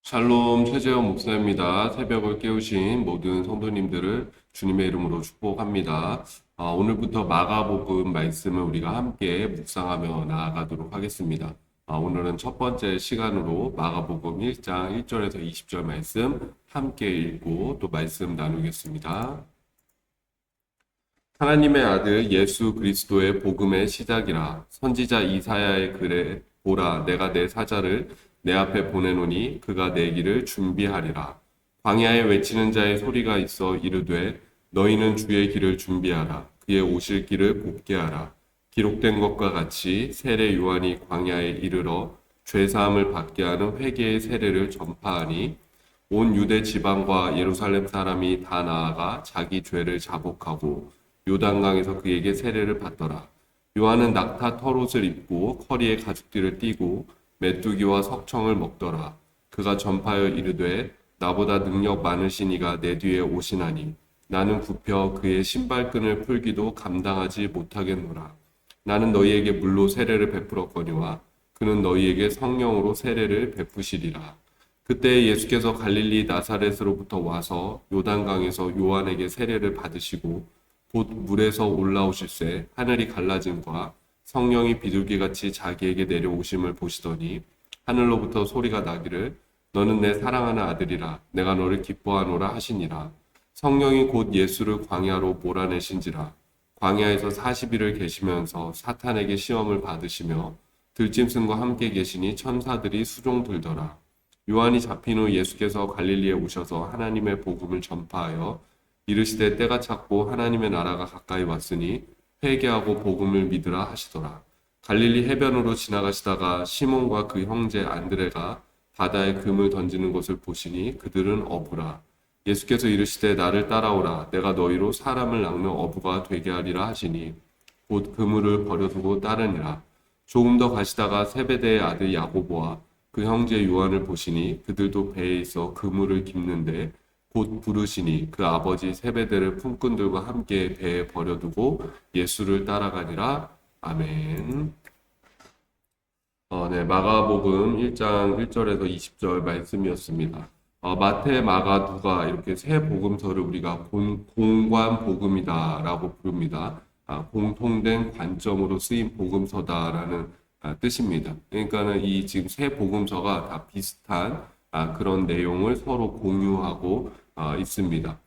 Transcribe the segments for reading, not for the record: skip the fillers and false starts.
샬롬 최재원 목사입니다. 새벽을 깨우신 모든 성도님들을 주님의 이름으로 축복합니다. 오늘부터 마가복음 말씀을 우리가 함께 묵상하며 나아가도록 하겠습니다. 오늘은 첫 번째 시간으로 마가복음 1장 1절에서 20절 말씀 함께 읽고 또 말씀 나누겠습니다. 하나님의 아들 예수 그리스도의 복음의 시작이라. 선지자 이사야의 글에 보라, 내가 내 사자를 내 앞에 보내노니 그가 내 길을 준비하리라. 광야에 외치는 자의 소리가 있어 이르되 너희는 주의 길을 준비하라. 그의 오실 길을 곱게 하라. 기록된 것과 같이 세례 요한이 광야에 이르러 죄사함을 받게 하는 회개의 세례를 전파하니 온 유대 지방과 예루살렘 사람이 다 나아가 자기 죄를 자복하고 요단강에서 그에게 세례를 받더라. 요한은 낙타 털옷을 입고 허리에 가죽띠를 띠고 메뚜기와 석청을 먹더라. 그가 전파하여 이르되 나보다 능력 많으신 이가 내 뒤에 오시나니 나는 굽혀 그의 신발끈을 풀기도 감당하지 못하겠노라. 나는 너희에게 물로 세례를 베풀었거니와 그는 너희에게 성령으로 세례를 베푸시리라. 그때 예수께서 갈릴리 나사렛으로부터 와서 요단강에서 요한에게 세례를 받으시고 곧 물에서 올라오실새 하늘이 갈라짐과 성령이 비둘기같이 자기에게 내려오심을 보시더니 하늘로부터 소리가 나기를 너는 내 사랑하는 아들이라 내가 너를 기뻐하노라 하시니라. 성령이 곧 예수를 광야로 몰아내신지라. 광야에서 40일을 계시면서 사탄에게 시험을 받으시며 들짐승과 함께 계시니 천사들이 수종 들더라. 요한이 잡힌 후 예수께서 갈릴리에 오셔서 하나님의 복음을 전파하여 이르시되 때가 찼고 하나님의 나라가 가까이 왔으니 회개하고 복음을 믿으라 하시더라. 갈릴리 해변으로 지나가시다가 시몬과 그 형제 안드레가 바다에 금을 던지는 것을 보시니 그들은 어부라. 예수께서 이르시되 나를 따라오라. 내가 너희로 사람을 낚는 어부가 되게 하리라 하시니 곧 그물을 버려두고 따르니라. 조금 더 가시다가 세베대의 아들 야고보와 그 형제 요한을 보시니 그들도 배에 있어 그물을 깁는데 곧 부르시니 그 아버지 세베대를 품꾼들과 함께 배에 버려두고 예수를 따라가니라. 아멘. 마가복음 1장 1절에서 20절 말씀이었습니다. 마태, 마가, 누가 이렇게 세 복음서를 우리가 공관 복음이다라고 부릅니다. 공통된 관점으로 쓰인 복음서다라는 뜻입니다. 그러니까는 이 지금 세 복음서가 다 비슷한 그런 내용을 서로 공유하고 있습니다.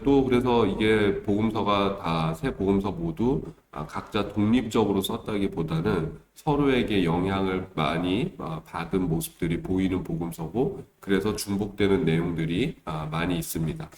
또 그래서 이게 복음서가 다 세 복음서 모두 각자 독립적으로 썼다기보다는 서로에게 영향을 많이 받은 모습들이 보이는 복음서고 그래서 중복되는 내용들이 많이 있습니다.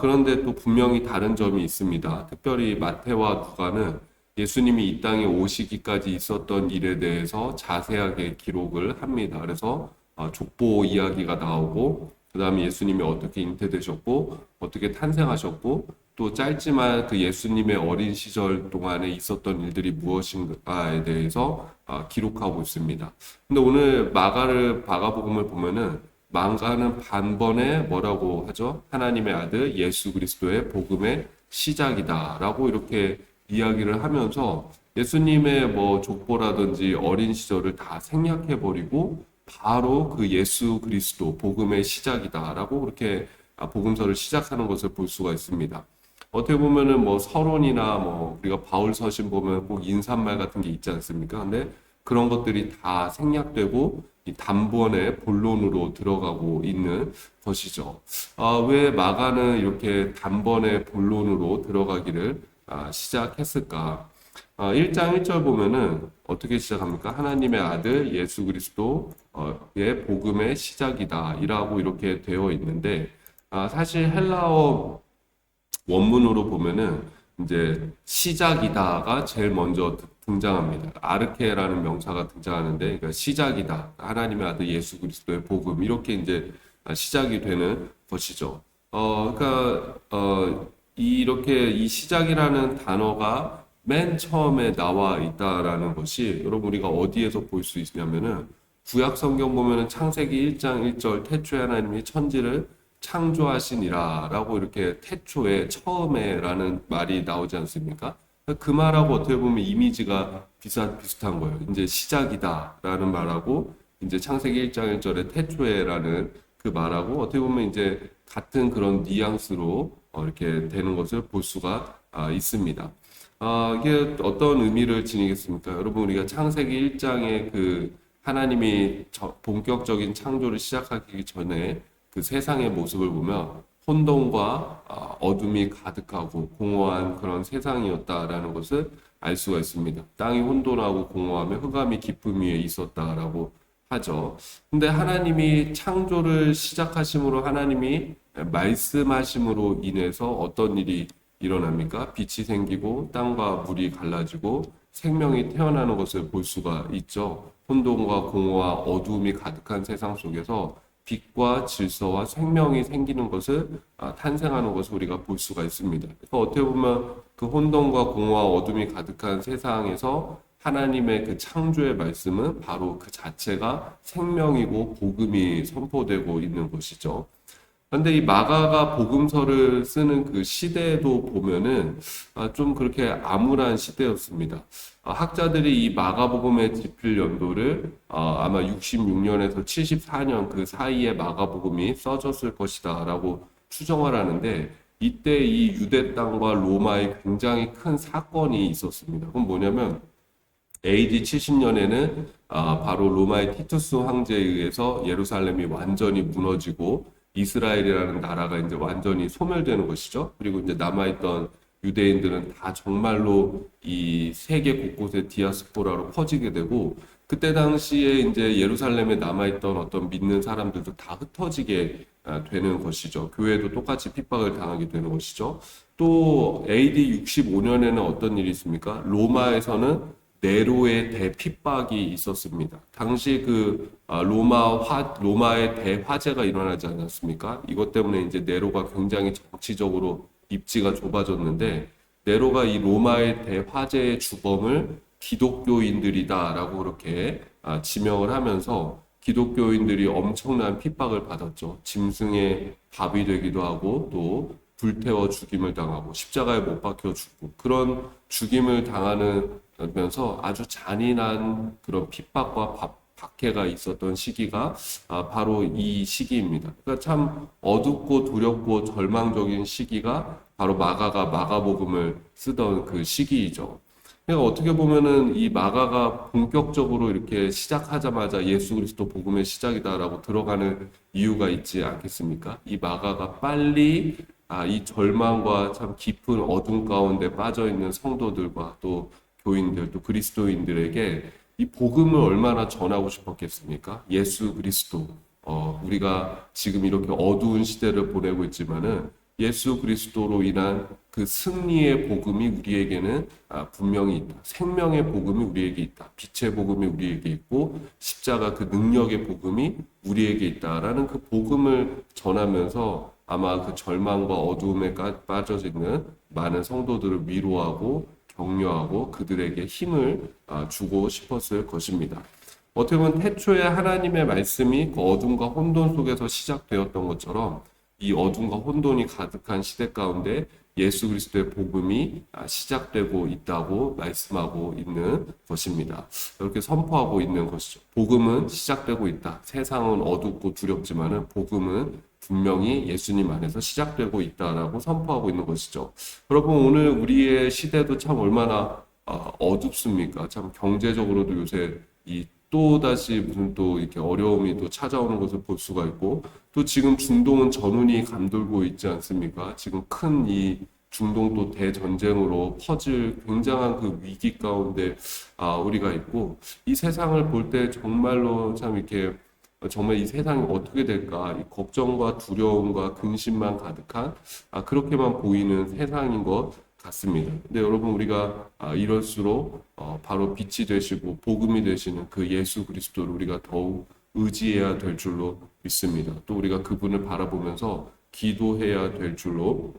그런데 또 분명히 다른 점이 있습니다. 특별히 마태와 누가는 예수님이 이 땅에 오시기까지 있었던 일에 대해서 자세하게 기록을 합니다. 그래서 족보 이야기가 나오고 그 다음에 예수님이 어떻게 잉태되셨고 어떻게 탄생하셨고 또 짧지만 그 예수님의 어린 시절 동안에 있었던 일들이 무엇인가에 대해서 기록하고 있습니다. 근데 오늘 마가복음을 보면은 마가는 반번에 뭐라고 하죠? 하나님의 아들 예수 그리스도의 복음의 시작이다라고 이렇게 이야기를 하면서 예수님의 뭐 족보라든지 어린 시절을 다 생략해버리고 바로 그 예수 그리스도 복음의 시작이다라고 그렇게 복음서를 시작하는 것을 볼 수가 있습니다. 어떻게 보면은 뭐 서론이나 뭐 우리가 바울 서신 보면 꼭 인사말 같은 게 있지 않습니까? 근데 그런 것들이 다 생략되고 이 단번에 본론으로 들어가고 있는 것이죠. 왜 마가는 이렇게 단번에 본론으로 들어가기를 시작했을까? 1장 1절 보면은 어떻게 시작합니까? 하나님의 아들 예수 그리스도의 복음의 시작이다 이라고 이렇게 되어 있는데 사실 헬라어 원문으로 보면은 이제 시작이다가 제일 먼저 등장합니다. 아르케라는 명사가 등장하는데 그러니까 시작이다. 하나님의 아들 예수 그리스도의 복음 이렇게 이제 시작이 되는 것이죠. 이렇게 이 시작이라는 단어가 맨 처음에 나와 있다라는 것이 여러분 우리가 어디에서 볼 수 있냐면은 구약 성경 보면은 창세기 1장 1절 태초에 하나님이 천지를 창조하시니라라고 이렇게 태초에 처음에라는 말이 나오지 않습니까? 그 말하고 어떻게 보면 이미지가 비슷한 거예요. 이제 시작이다라는 말하고 이제 창세기 1장 1절에 태초에라는 그 말하고 어떻게 보면 이제 같은 그런 뉘앙스로 이렇게 되는 것을 볼 수가 있습니다. 이게 어떤 의미를 지니겠습니까? 여러분 우리가 창세기 1장에 그 하나님이 본격적인 창조를 시작하기 전에 그 세상의 모습을 보면 혼돈과 어둠이 가득하고 공허한 그런 세상이었다라는 것을 알 수가 있습니다. 땅이 혼돈하고 공허하며 흑암이 깊음 위에 있었다라고 하죠. 근데 하나님이 창조를 시작하심으로 하나님이 말씀하심으로 인해서 어떤 일이 일어납니까? 빛이 생기고 땅과 물이 갈라지고 생명이 태어나는 것을 볼 수가 있죠. 혼돈과 공허와 어두움이 가득한 세상 속에서 빛과 질서와 생명이 생기는 것을 탄생하는 것을 우리가 볼 수가 있습니다. 그러니까 어떻게 보면 그 혼돈과 공허와 어둠이 가득한 세상에서 하나님의 그 창조의 말씀은 바로 그 자체가 생명이고 복음이 선포되고 있는 것이죠. 그런데 이 마가가 복음서를 쓰는 그 시대도 보면은 좀 그렇게 암울한 시대였습니다. 학자들이 이 마가복음의 집필 연도를 아마 66년에서 74년 그 사이에 마가복음이 써졌을 것이다라고 추정을 하는데 이때 이 유대 땅과 로마에 굉장히 큰 사건이 있었습니다. 그건 뭐냐면 AD 70년에는 바로 로마의 티투스 황제에 의해서 예루살렘이 완전히 무너지고 이스라엘이라는 나라가 이제 완전히 소멸되는 것이죠. 그리고 이제 남아있던 유대인들은 다 정말로 이 세계 곳곳에 디아스포라로 퍼지게 되고 그때 당시에 이제 예루살렘에 남아있던 어떤 믿는 사람들도 다 흩어지게 되는 것이죠. 교회도 똑같이 핍박을 당하게 되는 것이죠. 또 AD 65년에는 어떤 일이 있습니까? 로마에서는 네로의 대핍박이 있었습니다. 당시 그 로마의 대화재가 일어나지 않았습니까? 이것 때문에 이제 네로가 굉장히 정치적으로 입지가 좁아졌는데 네로가 이 로마의 대화재의 주범을 기독교인들이다라고 그렇게 지명을 하면서 기독교인들이 엄청난 핍박을 받았죠. 짐승의 밥이 되기도 하고 또 불태워 죽임을 당하고 십자가에 못 박혀 죽고 그런 죽임을 당하면서 아주 잔인한 그런 핍박과 박해가 있었던 시기가 바로 이 시기입니다. 그러니까 참 어둡고 두렵고 절망적인 시기가 바로 마가가 마가복음을 쓰던 그 시기이죠. 그러니까 어떻게 보면은 이 마가가 본격적으로 이렇게 시작하자마자 예수 그리스도 복음의 시작이다라고 들어가는 이유가 있지 않겠습니까? 이 마가가 빨리 이 절망과 참 깊은 어둠 가운데 빠져 있는 성도들과 또 교인들, 또 그리스도인들에게 이 복음을 얼마나 전하고 싶었겠습니까? 예수 그리스도. 우리가 지금 이렇게 어두운 시대를 보내고 있지만은 예수 그리스도로 인한 그 승리의 복음이 우리에게는 분명히 있다. 생명의 복음이 우리에게 있다. 빛의 복음이 우리에게 있고 십자가 그 능력의 복음이 우리에게 있다라는 그 복음을 전하면서 아마 그 절망과 어두움에 빠져 있는 많은 성도들을 위로하고 격려하고 그들에게 힘을 주고 싶었을 것입니다. 어떻게 보면 태초에 하나님의 말씀이 그 어둠과 혼돈 속에서 시작되었던 것처럼 이 어둠과 혼돈이 가득한 시대 가운데 예수 그리스도의 복음이 시작되고 있다고 말씀하고 있는 것입니다. 이렇게 선포하고 있는 것이죠. 복음은 시작되고 있다. 세상은 어둡고 두렵지만은 복음은 분명히 예수님 안에서 시작되고 있다라고 선포하고 있는 것이죠. 여러분, 오늘 우리의 시대도 참 얼마나 어둡습니까? 참 경제적으로도 요새 또다시 무슨 또 이렇게 어려움이 또 찾아오는 것을 볼 수가 있고, 또 지금 중동은 전운이 감돌고 있지 않습니까? 지금 큰 이 중동 또 대전쟁으로 퍼질 굉장한 그 위기 가운데 우리가 있고, 이 세상을 볼 때 정말로 참 이렇게 정말 이 세상이 어떻게 될까, 이 걱정과 두려움과 근심만 가득한 그렇게만 보이는 세상인 것 같습니다. 근데 여러분, 우리가 이럴수록 바로 빛이 되시고 복음이 되시는 그 예수 그리스도를 우리가 더욱 의지해야 될 줄로 믿습니다. 또 우리가 그분을 바라보면서 기도해야 될 줄로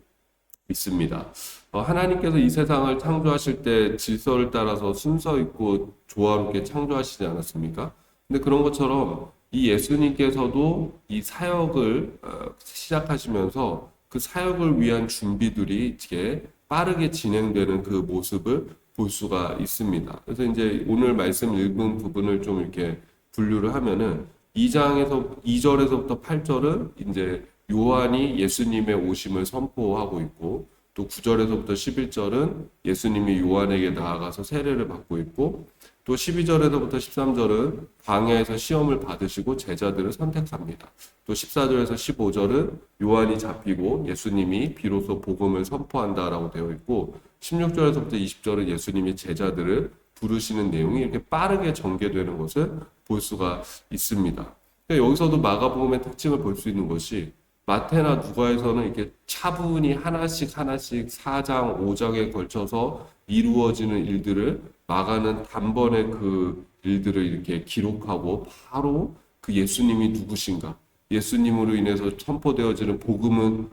믿습니다. 하나님께서 이 세상을 창조하실 때 질서를 따라서 순서 있고 조화롭게 창조하시지 않았습니까? 근데 그런 것처럼 이 예수님께서도 이 사역을 시작하시면서 그 사역을 위한 준비들이 이렇게 빠르게 진행되는 그 모습을 볼 수가 있습니다. 그래서 이제 오늘 말씀 읽은 부분을 좀 이렇게 분류를 하면은 2절에서부터 8절은 이제 요한이 예수님의 오심을 선포하고 있고, 또 9절에서부터 11절은 예수님이 요한에게 나아가서 세례를 받고 있고, 또 12절에서부터 13절은 광야에서 시험을 받으시고 제자들을 선택합니다. 또 14절에서 15절은 요한이 잡히고 예수님이 비로소 복음을 선포한다라고 되어 있고, 16절에서부터 20절은 예수님이 제자들을 부르시는 내용이 이렇게 빠르게 전개되는 것을 볼 수가 있습니다. 여기서도 마가복음의 특징을 볼 수 있는 것이, 마태나 누가에서는 이렇게 차분히 하나씩 4장, 5장에 걸쳐서 이루어지는 일들을, 마가는 단번에 그 일들을 이렇게 기록하고 바로 그 예수님이 누구신가, 예수님으로 인해서 선포되어지는 복음은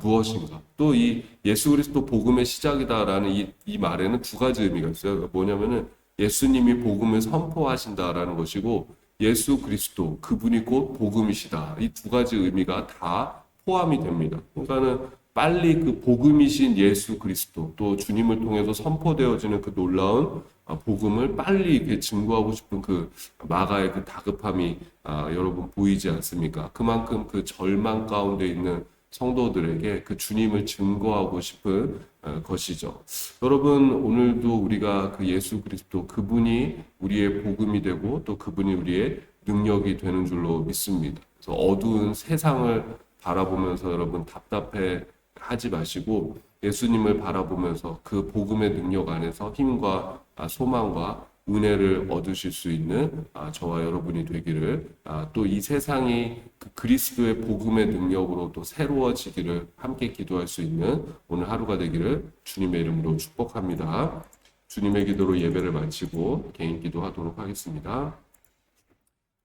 무엇인가, 또 이 예수 그리스도 복음의 시작이다라는 이 말에는 두 가지 의미가 있어요. 뭐냐면은 예수님이 복음을 선포하신다라는 것이고, 예수 그리스도 그분이 곧 복음이시다, 이 두 가지 의미가 다 포함이 됩니다. 그러니까는 빨리 그 복음이신 예수 그리스도, 또 주님을 통해서 선포되어지는 그 놀라운 복음을 빨리 이렇게 증거하고 싶은 그 마가의 그 다급함이 여러분 보이지 않습니까? 그만큼 그 절망 가운데 있는 성도들에게 그 주님을 증거하고 싶은 것이죠. 여러분, 오늘도 우리가 그 예수 그리스도 그분이 우리의 복음이 되고 또 그분이 우리의 능력이 되는 줄로 믿습니다. 그래서 어두운 세상을 바라보면서 여러분 답답해 하지 마시고 예수님을 바라보면서 그 복음의 능력 안에서 힘과 소망과 은혜를 얻으실 수 있는 저와 여러분이 되기를, 또 이 세상이 그 그리스도의 복음의 능력으로 또 새로워지기를 함께 기도할 수 있는 오늘 하루가 되기를 주님의 이름으로 축복합니다. 주님의 기도로 예배를 마치고 개인 기도하도록 하겠습니다.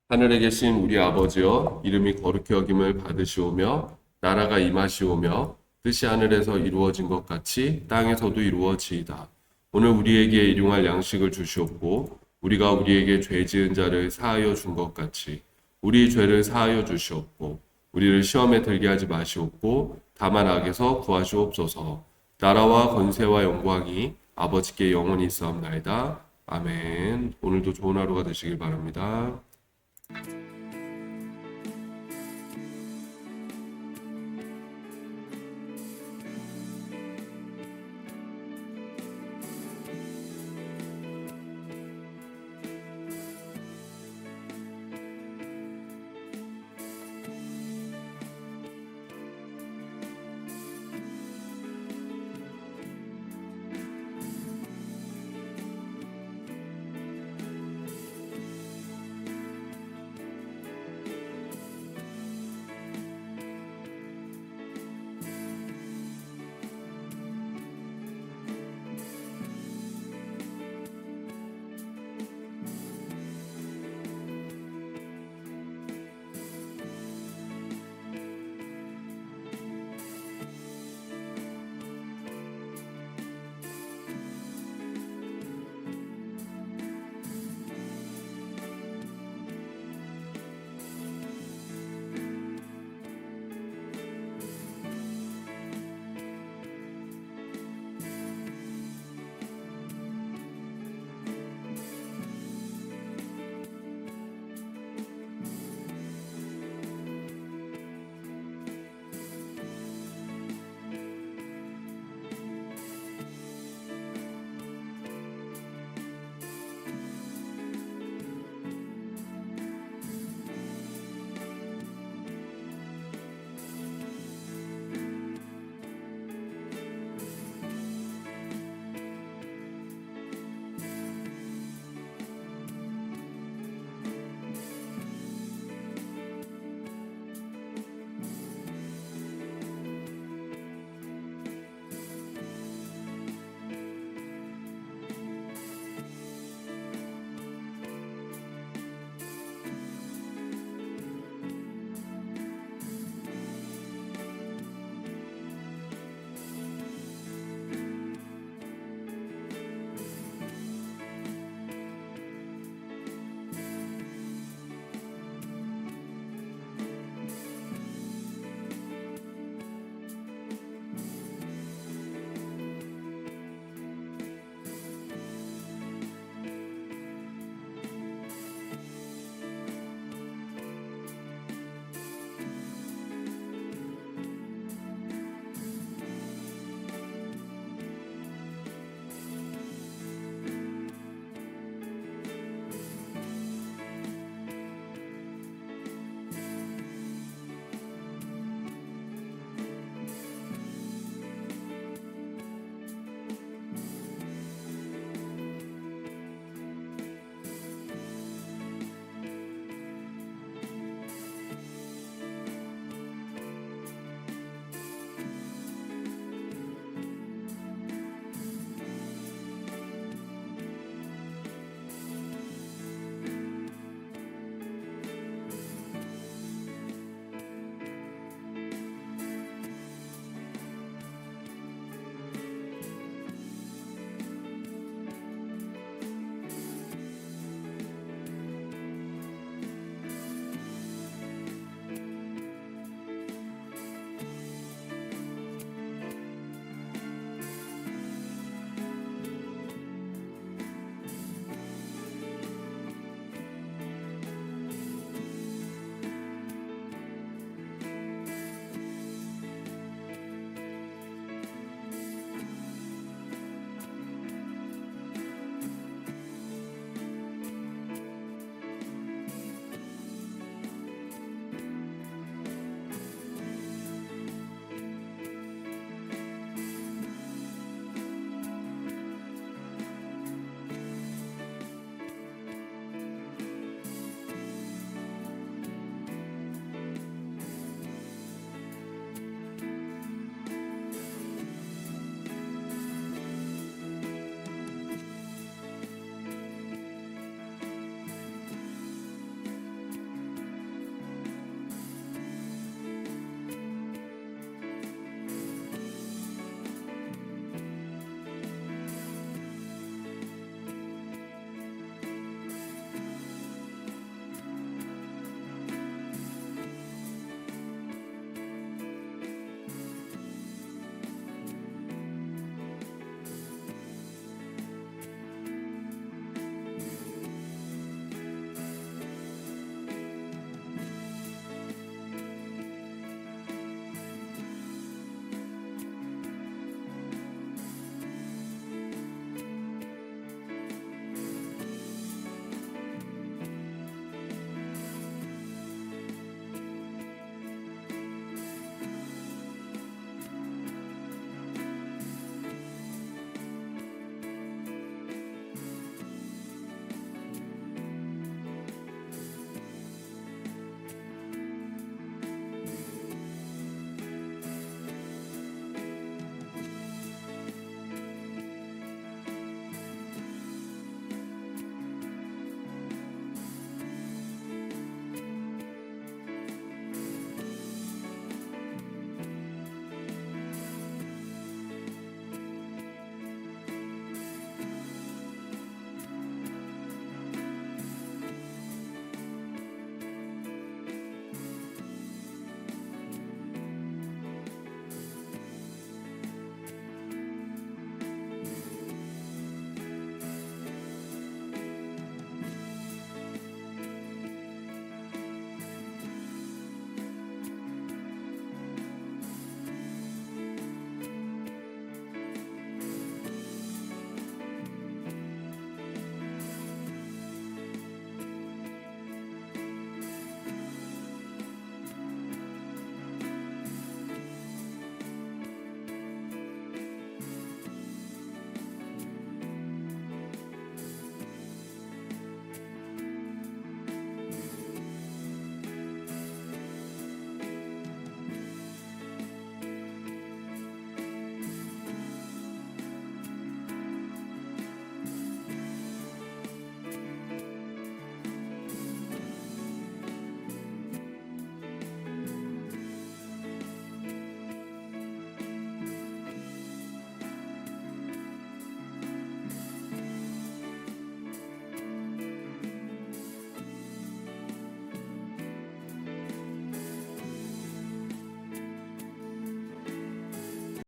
하늘에 계신 우리 아버지여, 이름이 거룩히 여김을 받으시오며 나라가 임하시오며 뜻이 하늘에서 이루어진 것 같이 땅에서도 이루어지이다. 오늘 우리에게 일용할 양식을 주시옵고 우리가 우리에게 죄 지은 자를 사하여 준 것 같이 우리 죄를 사하여 주시옵고 우리를 시험에 들게 하지 마시옵고 다만 악에서 구하시옵소서. 나라와 권세와 영광이 아버지께 영원히 있사옵나이다. 아멘. 오늘도 좋은 하루가 되시길 바랍니다.